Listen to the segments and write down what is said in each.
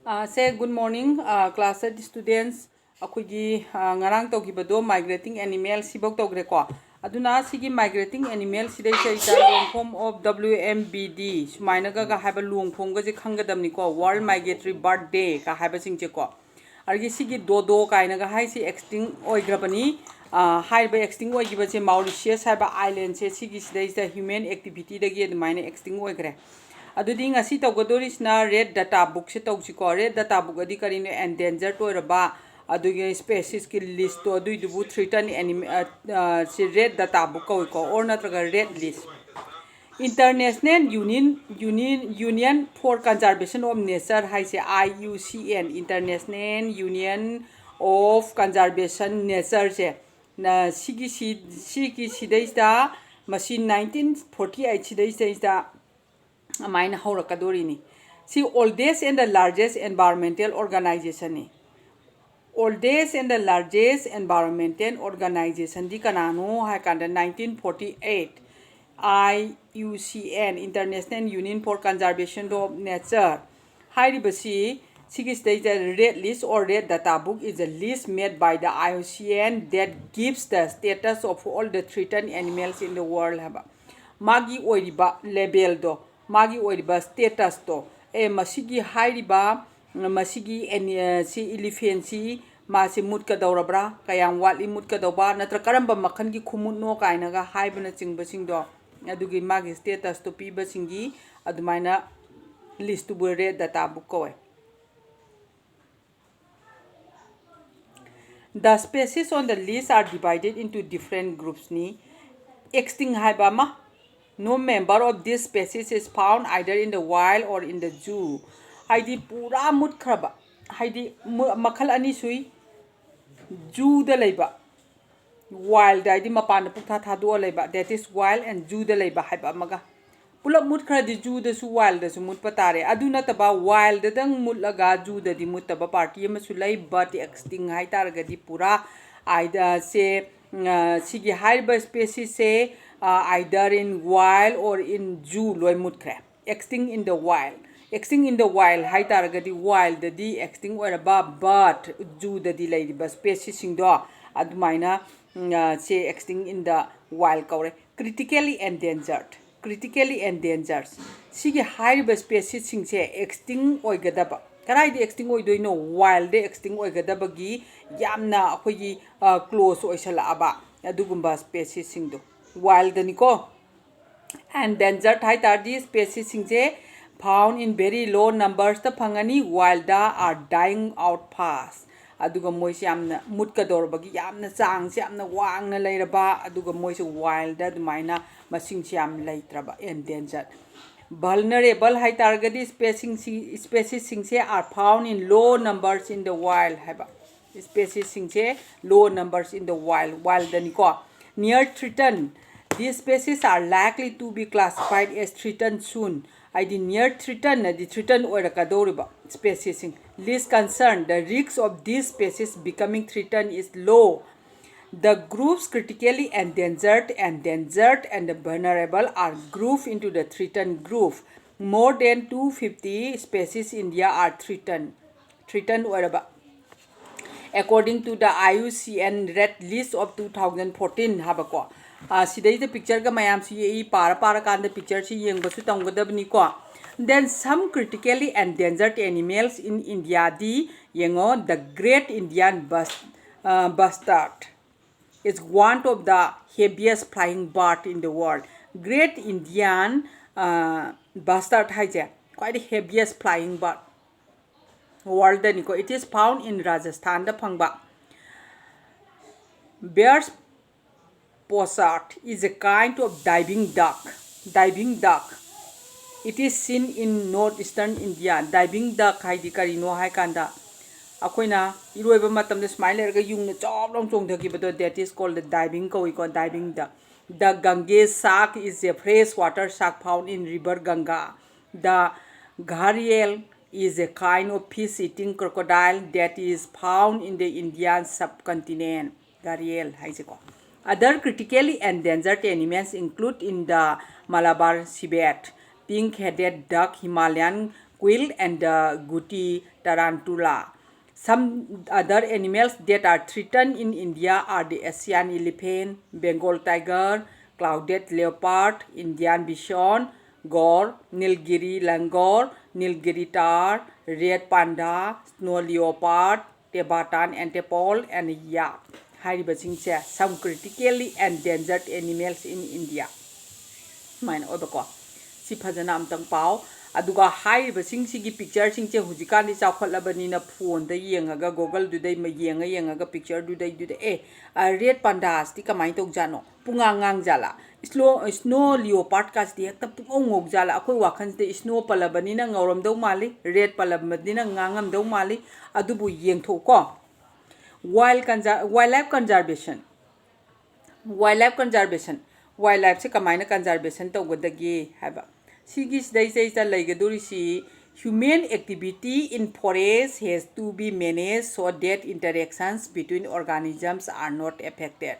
Say good morning, class students. Akugi ngarang togibado migrating animal sibok togreko. Aduna sigi migrating animal sidai say long form of WMBD. Sumaina ga haba long form ga jikangadam niko World Migratory Bird Day ka haba singcheko. Argi sigi dodo kaina ga hai si extinct oi grabani. Hai ba extinct oi gibache Mauritius haba island se sigi sidai sa human activity dagi admaina extinct oi gre. Aduding asi tawgadorisna red data book se tawsiko red data book adi karino endangered toiraba adugi species ki list to adu dubu threatened animal si red data book ko or natraga red list. International Union for Conservation of Nature hai se IUCN International Union of Conservation Nature se na sigi sidaista machine 1948 sidaista mine haurakadori see oldest and the largest environmental organization ni oldest and the largest environmental organization di kanano ha kanda 1948 IUCN International Union for Conservation of Nature hairibasi sigis the red list or red data book is a list made by the IUCN that gives the status of all the threatened animals in the world haba magi oiriba label do magi oiriba status to masigi hairiba masigi si elephant si masi mutka daurabra kayang wali mutka dauba natra karamba makhan gi khumut no kaina ga haibana chingba singdo adugi magi status to piba singi adumaina list to bure data book ko The species on the list are divided into different groups ni extinct haibama. No member of this species is found either in the wild or in the zoo. Haidi pura mutkraba. Haidi makal ani sui zoo da leba. Wild haidi mapana pukta thadu leba. That is wild and zoo da leba haiba maga. Pula mutkra di zoo da su wild da su mutpatare. Aduna taba wild da dang mutlaga zoo da di mutaba party masulai but extinct hai targa di pura aida se sigi haiba species se either in wild or in zoo loy mutkre extinct in the wild hai taragadi wild di extinct or ba but zoo di laiba species singdo adumaina say extinct in the wild kaure critically endangered sigi haiba species singse extinct oigadaba karai di extinct oidoino wild de extinct oigadaba gi yamna akhoi close oisala aba adugumba species singdo wild niko endangered hai tardi species singse found in very low numbers the phangani wild are dying out fast aduga moise yamna mutka dorbagi yamna chang se yamna wangna leiraba aduga moise wild adumaina masing se yam leitraba endangered vulnerable hai targadi species singse are found in low numbers in the wild haba species singse low numbers in the wild niko near threatened. These species are likely to be classified as threatened soon. The near threatened, the threatened or kadoriba species. Least concern, the risk of these species becoming threatened is low. The groups critically endangered, and the vulnerable are grouped into the threatened group. More than 250 species in India are threatened. According to the IUCN Red List of 2014 habako sidai the picture ga mayam si para kan the picture si yeng basu tanggadabni ko then some critically endangered animals in India di yengo the great Indian bustard is one of the heaviest flying bird in the world. Great Indian bustard haije quite the heaviest flying bird world niko. It is found in Rajasthan da phangba. Bear's pochard is a kind of diving duck. It is seen in northeastern India. Diving duck haidi karino hai kanda akoina iroiba matam da smile ga yung na chop long chong thakibado that is called the diving duck. The Ganges shark is a freshwater shark found in river Ganga. The gharial is a kind of fish-eating crocodile that is found in the Indian subcontinent. Gharial haiseko. Other critically endangered animals include in the Malabar civet, pink-headed duck, Himalayan quail and the guti tarantula. Some other animals that are threatened in India are the Asian elephant, Bengal tiger, clouded leopard, Indian bison, gaur, Nilgiri langur, Nilgiri tar, red panda, snow leopard, Tibetan antipole, and yak. Haribasingse some critically endangered animals in India. Mine oibako. Si phajana amtang pau. Aduga haribasingsi picture singche hujikani chawkhatlabani na phone da yengaga Google dudai ma yengaga picture dudai red pandas ti kamai tok jano pungangang jala snow leopard kas di hekta pungong jala akoi wakhan de snow palabani na ngauram dau mali red palabani na ngangam dau mali adubu yengtho ko wildlife conservation wildlife se kamaina conservation tawgadagi haba sigi sidai sai laigadurisi human activity in forest has to be managed so that interactions between organisms are not affected.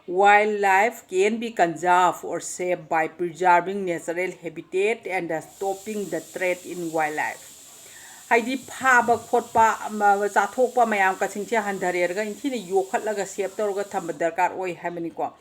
Wildlife can be conserved or saved by preserving natural habitat and stopping the threat in wildlife. Haidi phaba khotpa chathokpa mayam ka singche handharerga inthina yokhatlaga save tawrga thamba darkar oi habani ko.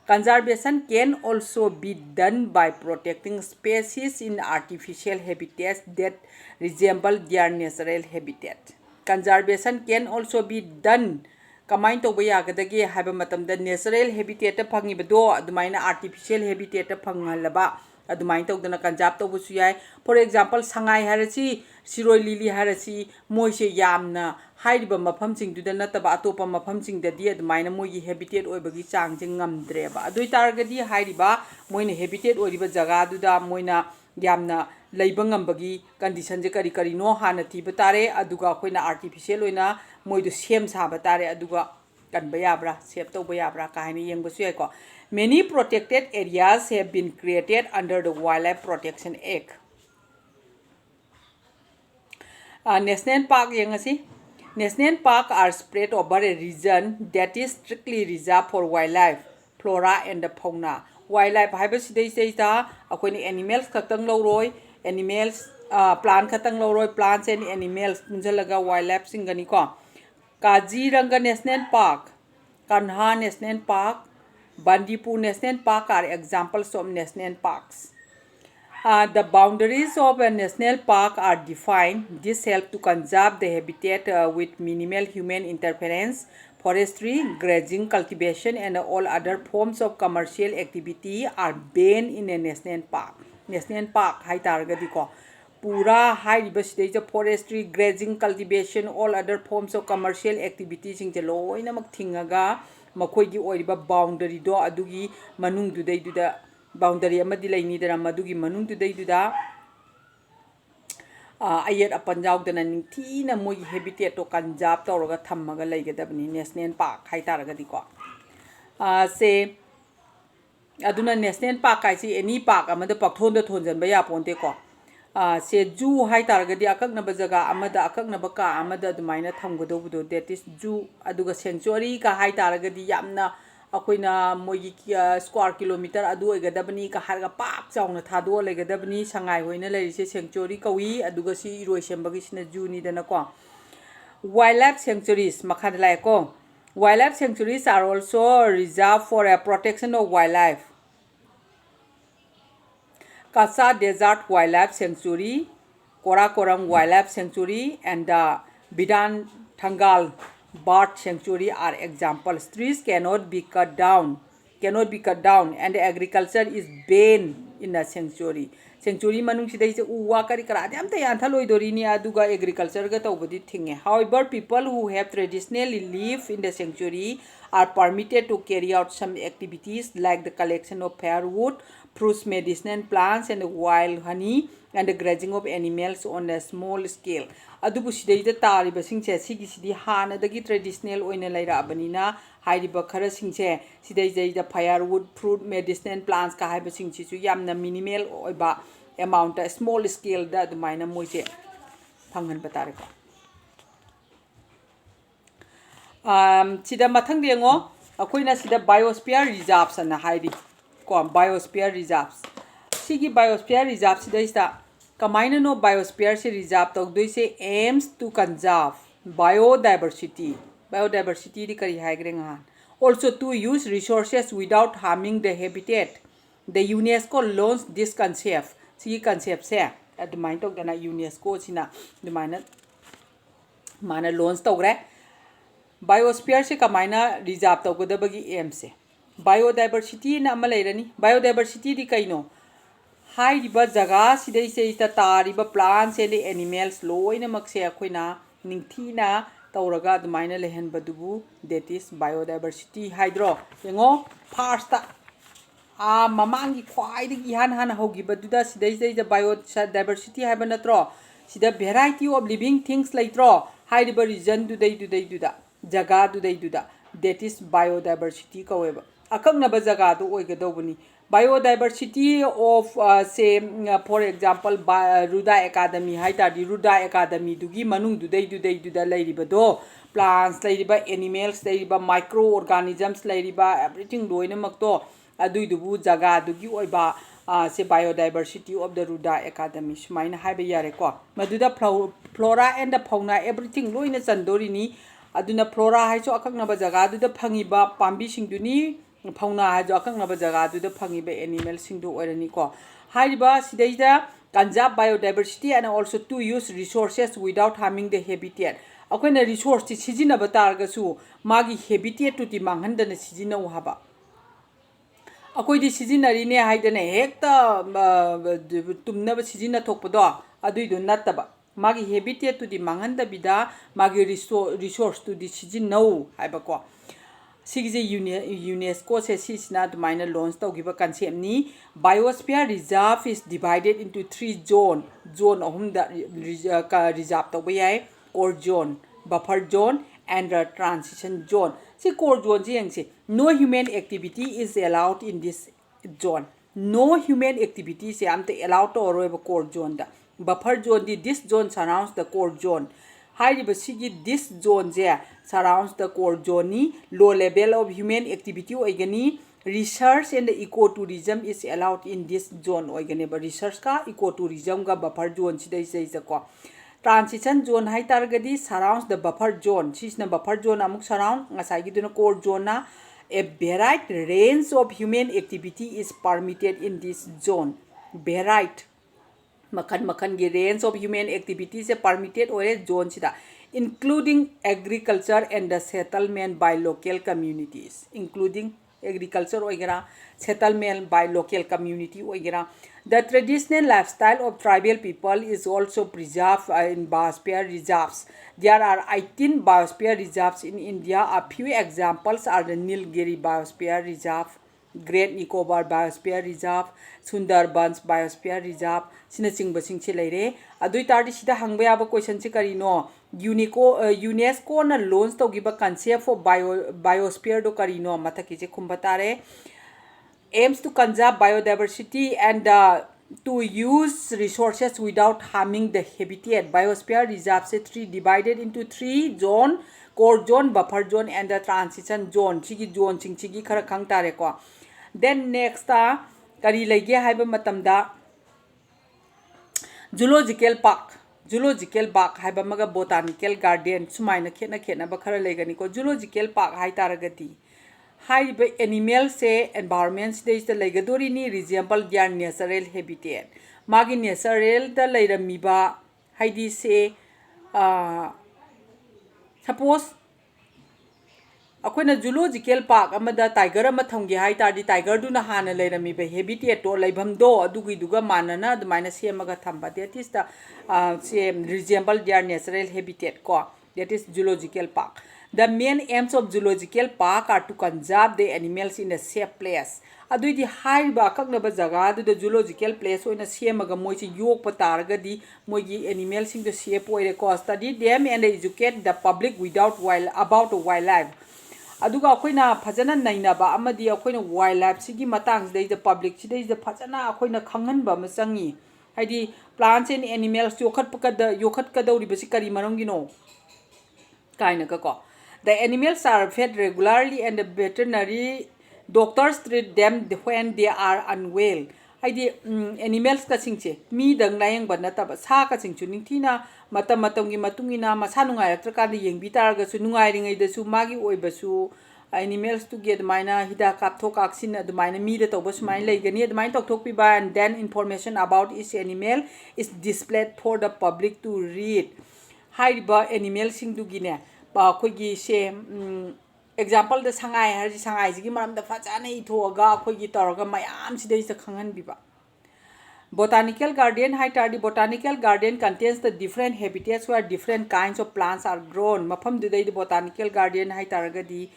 Conservation can also be done by protecting species in artificial habitats that resemble their natural habitat. Conservation can also be done kamain to baya gadagi haba matamda natural habitat phangibado adumaina artificial habitat phangalaba adumain to dana conserve to busu yai. For example, sangai harasi siroi lili harasi moise yamna hairiba mafam sing du na taba atopa mafam sing da di adumaina moyi habitat oibagi chang jing ngamdreba adui targadi hairiba moina habitat oiriba jaga du da moina yamna leiba ngambagi condition je kari kari no hana tiba tare aduga koina artificial oina moidu sem saba tare aduga kanba yabra save tawba yabra kahini yengbasu yai ko. Many protected areas have been created under the Wildlife Protection Act. National Park yengasi. National Park are spread over a region that is strictly reserved for wildlife, flora and fauna. Wildlife haibasi da akoini animals khatang loroi animals plant khatang loroi plants and animals punjalaga wildlife singani ko. Kaziranga National Park, Kanha National Park, Bandipur National Park are examples of national parks. The boundaries of a national park are defined. This helps to conserve the habitat with minimal human interference. Forestry, grazing, cultivation, and all other forms of commercial activity are banned in a national park. National park hai targadi ko. Pura high river forestry, grazing, cultivation, all other forms of commercial activities in the law in a maktingaga, Makogi or boundary do adugi, Manung do they do the boundary amadila neither Madugi Manung do they do that. I yet upon out the Tina Moy habitat to Kanjab or Tamaga Lake National Park, High Targadiko. Say Aduna National Park, I see any park, Amada Paktonda Tons and Bayaponteco. Se Jew high target akak na bazaga amada akak na baka amada dumaina thamgodo that is Jew aduga sanctuary ka high target yamna akoina moyi square kilometer adu egadabani ka harga pak chawna thado legadabani sangai hoina lerise sanctuary kawi aduga si iroi sembagi sina Jew ni dana ko. Wildlife sanctuaries makhadlai ko. Wildlife sanctuaries are also reserved for a protection of wildlife. Kasa Desert Wildlife Sanctuary, Korakoram Wildlife Sanctuary, and the Bidan Thangal Bird Sanctuary are examples. Trees cannot be cut down, and agriculture is banned in the sanctuary. Sanctuary manung sidai se uwa kari kara am ta yan thaloi dori ni aduga agriculture ga tawbadi thinge. However, people who have traditionally lived in the sanctuary are permitted to carry out some activities like the collection of firewood, fruits, medicinal plants, and wild honey, and the grazing of animals on a small scale. Adubu sidai da tari basing che sigi sidi hana dagi traditional oina laira abanina hairiba khara singche sidai da firewood, fruit, medicinal plants ka haiba singchi chu yamna minimal oiba amount a small scale da dumaina moise phangan batare ko. Sida mathang dengo akoina sida biosphere reserves ana hairi ko biosphere reserves. Sigi biosphere reserves sida kamaina no biosphere se reserve tawdoi se aims to conserve biodiversity. Biodiversity di kari haigre ngahan. Also to use resources without harming the habitat. The UNESCO launched this concept. Sigi concept se adumai tawdana UNESCO sina adumai mana launch tawgre. Biosphere se kamaina reserve tawgadabagi aim se. Biodiversity na ama lairani. Biodiversity di kaino. Hairiba jaga sidai se ita tariba plants and animals loina makse akoina ningthina tawraga adumaina lehen badubu, that is biodiversity hydro yengo first mamangi khwaidagi han hogi baduda sidai se biodiversity haiba natro sida variety of living things laitro hairiba region duda jaga duda, that is biodiversity kaweba akaknaba jaga du oigadobuni. Biodiversity of say for example Ruda Academy haitadi Ruda Academy dugi manung duda lairiba plants lairiba animals lairiba microorganisms lairiba everything loina makto adui dubu jaga dugi oiba say biodiversity of the Ruda Academy sumaina haiba yare ko maduda flora and the fauna everything loina chandorini aduna flora haiso akaknaba jaga duda phangiba pambi singduni fauna hajo akaknaba jaga duda phangiba animal singdu oirani ko haiba sidaida conserve biodiversity and also to use resources without harming the habitat. Akoina resource ti sijinaba targasu magi habitat tu ti manghandana sijinau haba akoidi sijinari ne haidana hekta tumnaba sijina thokpado aduidu nattaba magi habitat tu di manganda bida magi resource tu di sijinau haiba ko sigje UNESCO se sisna admaina launch tawgiba concept ni biosphere reserve is divided into 3 zone ahumda reserve tawba yai core zone, buffer zone and transition zone. See core zone si no human activity is allowed in this zone. No human activity se amte allowed to oroiba core zone da. Buffer zone di this zone surrounds the core zone. Hairiba sigi this zone je surrounds the core zone ni low level of human activity oigani. Research and ecotourism is allowed in this zone oigani ba research ka ecotourism ga buffer zone sidai sei ko. Transition zone hai targadi surrounds the buffer zone. Sisna buffer zone amuk surround ngasai giduna core zone na a varied range of human activity is permitted in this zone. Varied makan gi range of human activities is permitted or zone sida including agriculture and the settlement by local communities, including agriculture oigera settlement by local community oigera. The traditional lifestyle of tribal people is also preserved in biosphere reserves. There are 18 biosphere reserves in India. A few examples are the Nilgiri Biosphere Reserve, Great Nicobar Biosphere Reserve, Sundarbans Biosphere Reserve. Sinachingba singche leire adui tardi sida hangba yaba question se karino UNESCO na launch tawgiba concept for biosphere do karino mathaki je khumbatare aims to conserve biodiversity and to use resources without harming the habitat. Biosphere reserve se divided into 3 zone: core zone, buffer zone and the transition zone. Sigi zone singchigi khara khang tare ko. Then next kari lege haiba matamda zoological park haiba maga botanical garden sumaina khena ba khara legani ko. Zoological park hai taragati haiba animal se environment se is the legadori ni resemble their natural habitat. Magi natural da leiramiba haidi se suppose akoina zoological park amada tiger ama thamge hai tardi tiger du na hana leiramiba habitat to leibham do adugi duga manana adumaina semaga thamba, that is the same resemble their natural habitat ko, that is zoological park. The main aims of zoological park are to conserve the animals in a safe place. Adui di haiba kaknaba jaga du the zoological place oina semaga moisi yokpa targadi moigi animals in the safe oire ko. Study them and educate the public about wildlife. Aduga akoina phajana nainaba amadi akoina wildlife sigi matang dei the public sidai the phajana akoina khanganba ma changi haidi plants and animals yokhat kadawri basi kari marangi no kaina ka ko. The animals are fed regularly and the veterinary doctors treat them when they are unwell. haidi animals ka singche mi dang layang ban na taba sa ka singchu ningthina matam gi matungina masa nungai atra ka yeng bi tar ga su nungai ringai da su magi oi ba su animals to get maina hida kap thok aksin adu maina mi da to bas mai lai gani adu maina tok thok pi ba and then information about each animal is displayed for the public to read hai ba animal sing du gi ne ba khoi gi se example the sangai har sangai ji maram da fa cha nei thoga khoi gi tor ga mayam si dei sa khangan bi ba botanical garden hai tardi botanical garden contains the different habitats where different kinds of plants are grown mafam du dei botanical garden hai targa di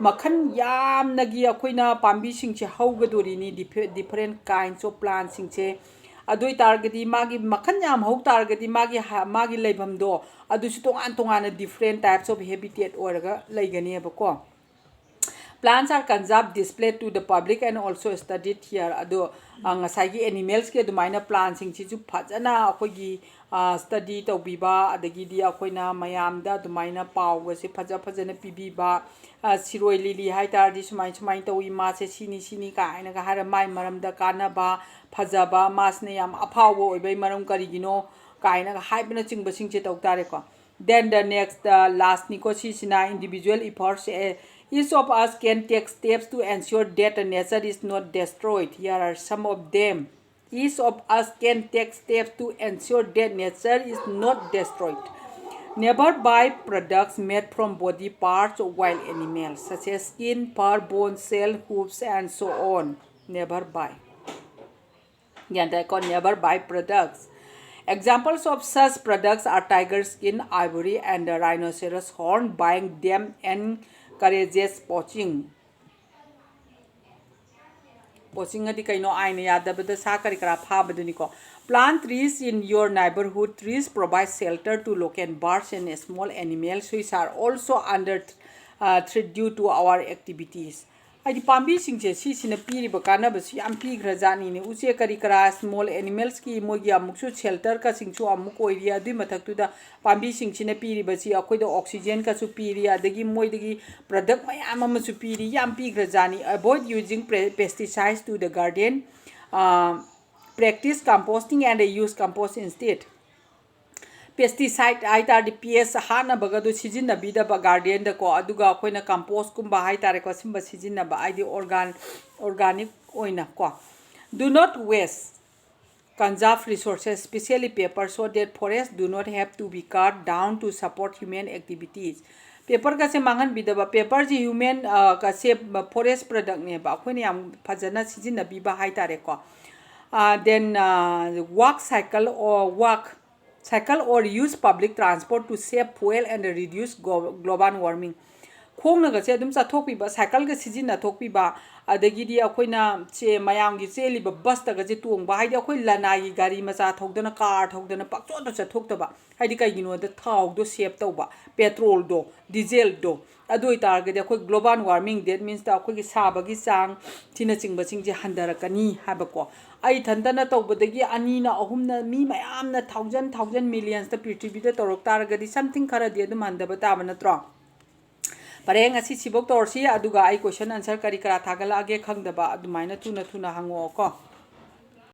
makhan yam nagi akoina pambi sing che hauga dori ni different kinds of plants sing che adoi targa di magi makhan yam hau targa di magi leibam do adu su tongan different types of habitat oraga leigani ba ko plants are conserved displayed to the public and also studied here ado ngasai animals ke dumaina plants sing chi ju phajana akoi gi study to biba adagi di akoina mayam da dumaina paw ga se phajana pibiba siroi lili hai tar di sumai to wi ma se sini ka aina ga har mai maram da kana ba phajaba mas ne yam aphawo oi bai maram kari gino ka aina ga hai bina chingba sing che to tare ko then the next last niko sina individual efforts each of us can take steps to ensure that nature is not destroyed. Here are some of them. Each of us can take steps to ensure that nature is not destroyed. Never buy products made from body parts of wild animals, such as skin, fur, bone, shell, hooves, and so on. Never buy. Never buy products. Examples of such products are tiger skin, ivory, and rhinoceros horn. Buying them encourages poaching. Poaching adi kaino aina yadabada sa kari kara phabaduni ko. Plant trees in your neighborhood. Trees provide shelter to local birds and small animals which are also under threat due to our activities. Haidi pambi singche si sina piri bakana basi am pi grajani ne uche kari kara small animals ki mogi amuksu shelter ka singchu amuk oiri adu mathak tu da pambi singchina piri basi akoi da oxygen ka su piri adagi moi dagi product mayam ama su piri yam pi grajani avoid using pesticides to the garden practice composting and use compost instead pesticide ai tar di ps hana baga do sijin na bida ba garden da ko aduga koina compost kumba ai tare ko simba sijin na ba ai di organic oina ko do not waste conserve resources especially paper so that forests do not have to be cut down to support human activities paper ka se mangan bida ba paper ji human ka se forest product ne ba koina yam phajana sijin na bi ba ai tare ko then cycle or use public transport to save fuel and reduce global warming. Khong na ga se dum sa thok pi ba cycle ga sijin na thok pi ba adagi di akoina che mayam gi che li ba bus ta ga je tuong ba haidi akoi lanai gi gari macha thok dana car thok dana pak chon cha thok ta ba haidi kai gino da thau do save to ba petrol do diesel do adoi tar ga de akoi global warming that means da akoi gi sa ba gi sang thina ching ba ching je handara kani ha ba ko ai thandana tawbadagi ani na ahum na mi mayam na thousand millions ta prithvi da torok tar ga di something khara di adum handaba ta ba natro pareng asi sibok torsi aduga ai question answer kari kara thagala age khangdaba adumaina tuna hango ko